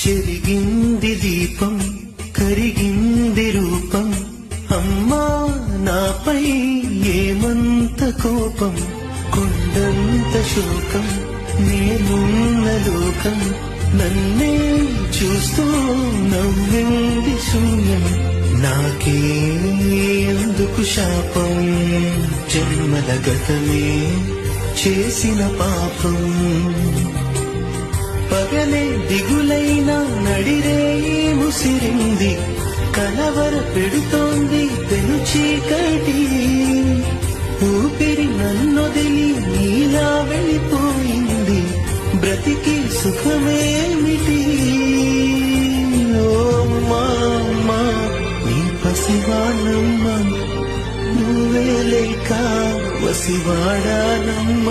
చెరిగింది దీపం కరిగింది రూపం అమ్మా నాపై ఏమంత కోపం కొండంత శోకం నేనున్న లోకం నన్నే చూస్తూ నవ్వింది శూన్యం నాకే ఎందుకు శాపం జన్మల గతమే చేసిన పాపం పగలే దిగులైన నడిరే ముసిరింది కలవర పెడుతోంది పెను చీకటి ఊపిరి నన్నొదిలి నీలా వెళ్ళిపోయింది బ్రతికి సుఖమేమిటి ఓ మామా నీ పసివానమ్మ నువ్వే లేక వసివాడానమ్మ